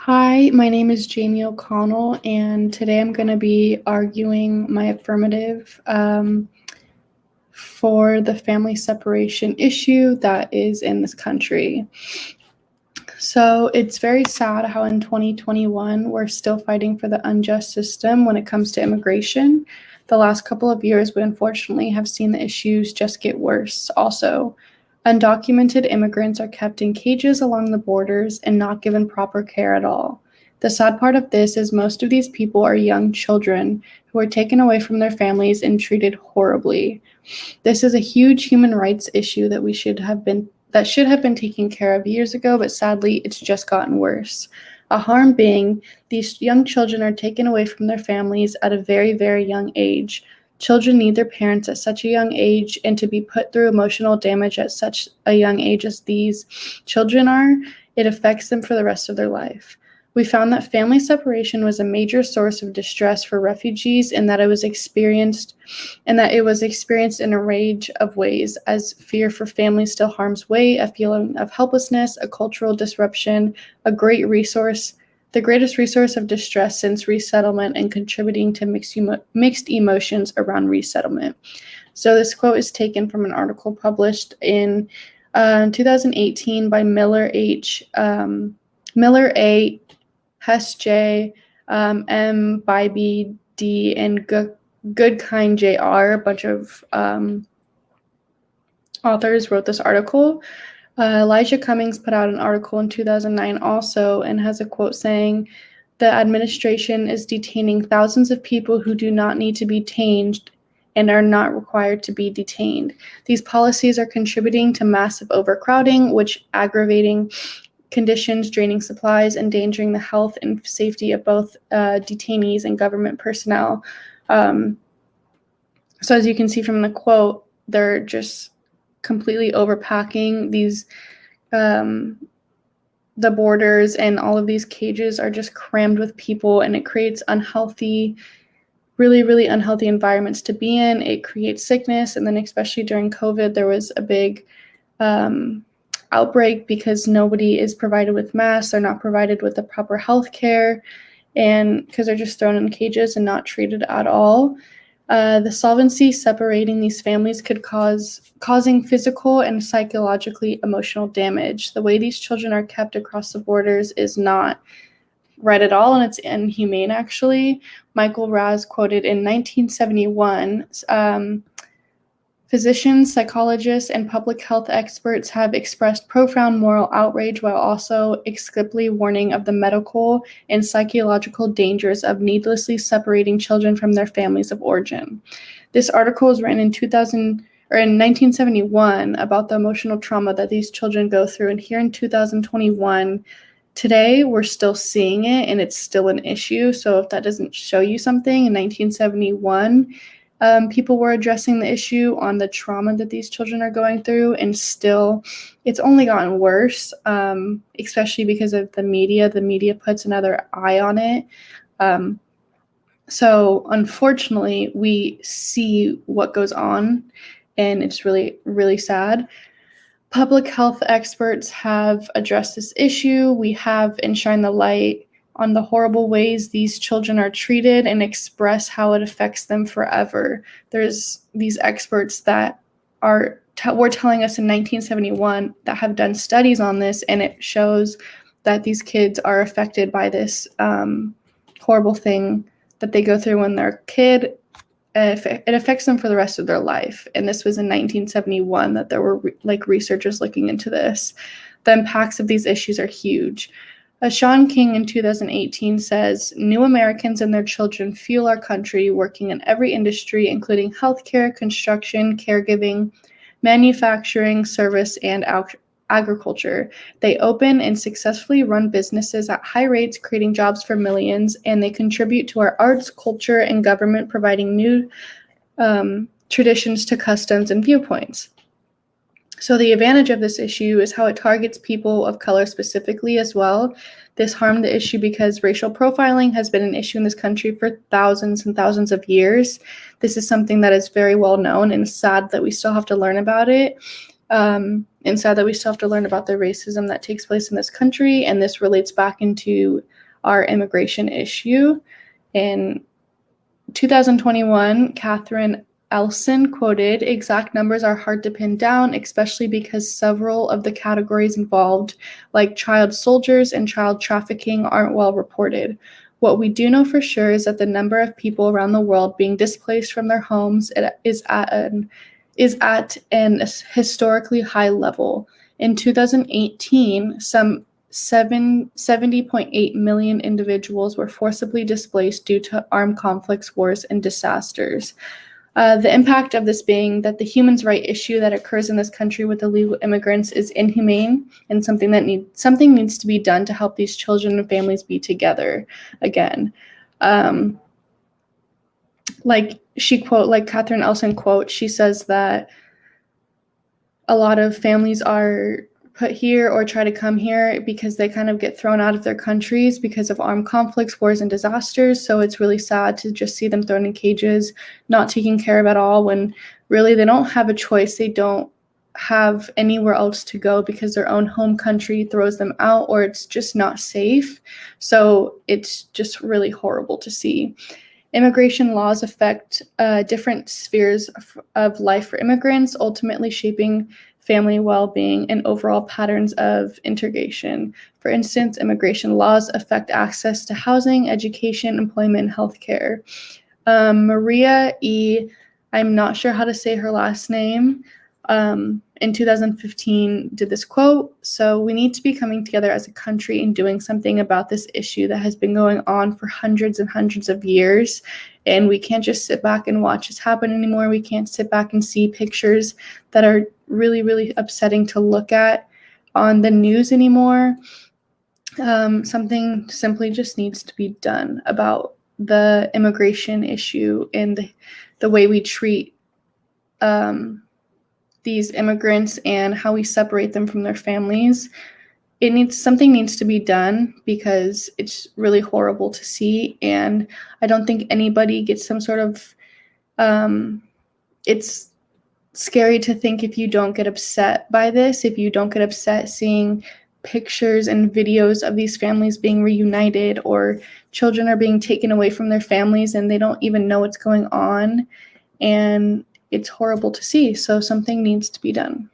Hi, my name is Jamie O'Connell, and today I'm going to be arguing my affirmative for the family separation issue that is in this country. So it's very sad how in 2021 we're still fighting for the unjust system when it comes to immigration. The last couple of years, we unfortunately have seen the issues just get worse also. Undocumented immigrants are kept in cages along the borders and not given proper care at all. The sad part of this is most of these people are young children who are taken away from their families and treated horribly. This is a huge human rights issue that should have been taken care of years ago, but sadly it's just gotten worse. A harm being these young children are taken away from their families at a very, very young age. Children need their parents at such a young age, and to be put through emotional damage at such a young age as these children are, it affects them for the rest of their life. We found that family separation was a major source of distress for refugees and that it was experienced in a range of ways, as fear for family still harm's way, a feeling of helplessness, a cultural disruption, the greatest resource of distress since resettlement, and contributing to mixed emotions around resettlement. So this quote is taken from an article published in 2018 by Miller A. Hess J, M. Bybee D, and Goodkind Jr. A bunch of authors wrote this article. Elijah Cummings put out an article in 2009 also and has a quote saying, "The administration is detaining thousands of people who do not need to be detained and are not required to be detained. These policies are contributing to massive overcrowding, which aggravating conditions, draining supplies, endangering the health and safety of both detainees and government personnel." So as you can see from the quote, they're just completely overpacking these the borders, and all of these cages are just crammed with people, and it creates really, really unhealthy environments to be in. It creates sickness, and then especially during COVID, there was a big outbreak because nobody is provided with masks, they're not provided with the proper health care, and because they're just thrown in cages and not treated at all. The solvency separating these families could causing physical and psychologically emotional damage. The way these children are kept across the borders is not right at all, and it's inhumane actually. Michael Raz quoted in 1971, "Physicians, psychologists, and public health experts have expressed profound moral outrage while also explicitly warning of the medical and psychological dangers of needlessly separating children from their families of origin." This article was written in 1971 about the emotional trauma that these children go through, and here in 2021, today we're still seeing it, and it's still an issue. So if that doesn't show you something, in 1971, people were addressing the issue on the trauma that these children are going through, and still it's only gotten worse, especially because of the media. The media puts another eye on it. So unfortunately, we see what goes on, and it's really, really sad. Public health experts have addressed this issue. We have and shine the light on the horrible ways these children are treated and express how it affects them forever. There's these experts that were telling us in 1971 that have done studies on this, and it shows that these kids are affected by this horrible thing that they go through when they're a kid. It affects them for the rest of their life. And this was in 1971 that there were researchers looking into this. The impacts of these issues are huge. Sean King in 2018 says, "New Americans and their children fuel our country, working in every industry, including healthcare, construction, caregiving, manufacturing, service, and agriculture. They open and successfully run businesses at high rates, creating jobs for millions, and they contribute to our arts, culture, and government, providing new traditions to customs and viewpoints." So the advantage of this issue is how it targets people of color specifically as well. This harmed the issue because racial profiling has been an issue in this country for thousands and thousands of years. This is something that is very well known, and it's sad that we still have to learn about it. And sad that we still have to learn about the racism that takes place in this country. And this relates back into our immigration issue. In 2021, Catherine Elson quoted, "Exact numbers are hard to pin down, especially because several of the categories involved, like child soldiers and child trafficking, aren't well reported. What we do know for sure is that the number of people around the world being displaced from their homes is at an historically high level. In 2018, some 70.8 million individuals were forcibly displaced due to armed conflicts, wars, and disasters. The impact of this being that the human rights issue that occurs in this country with illegal immigrants is inhumane and something needs to be done to help these children and families be together again." Like Catherine Elson quote, she says that a lot of families are put here or try to come here because they kind of get thrown out of their countries because of armed conflicts, wars, and disasters. So it's really sad to just see them thrown in cages, not taken care of at all, when really they don't have a choice. They don't have anywhere else to go because their own home country throws them out, or it's just not safe. So it's just really horrible to see. Immigration laws affect different spheres of life for immigrants, ultimately shaping family well-being and overall patterns of integration. For instance, immigration laws affect access to housing, education, employment, and healthcare. Maria E., I'm not sure how to say her last name, in 2015 did this quote, "So we need to be coming together as a country and doing something about this issue that has been going on for hundreds and hundreds of years. And we can't just sit back and watch this happen anymore. We can't sit back and see pictures that are really, really upsetting to look at on the news anymore. Something simply just needs to be done about the immigration issue and the way we treat these immigrants and how we separate them from their families. Something needs to be done because it's really horrible to see, and I don't think anybody gets some sort of it's scary to think if you don't get upset by this, if you don't get upset seeing pictures and videos of these families being reunited, or children are being taken away from their families and they don't even know what's going on, and it's horrible to see. So something needs to be done.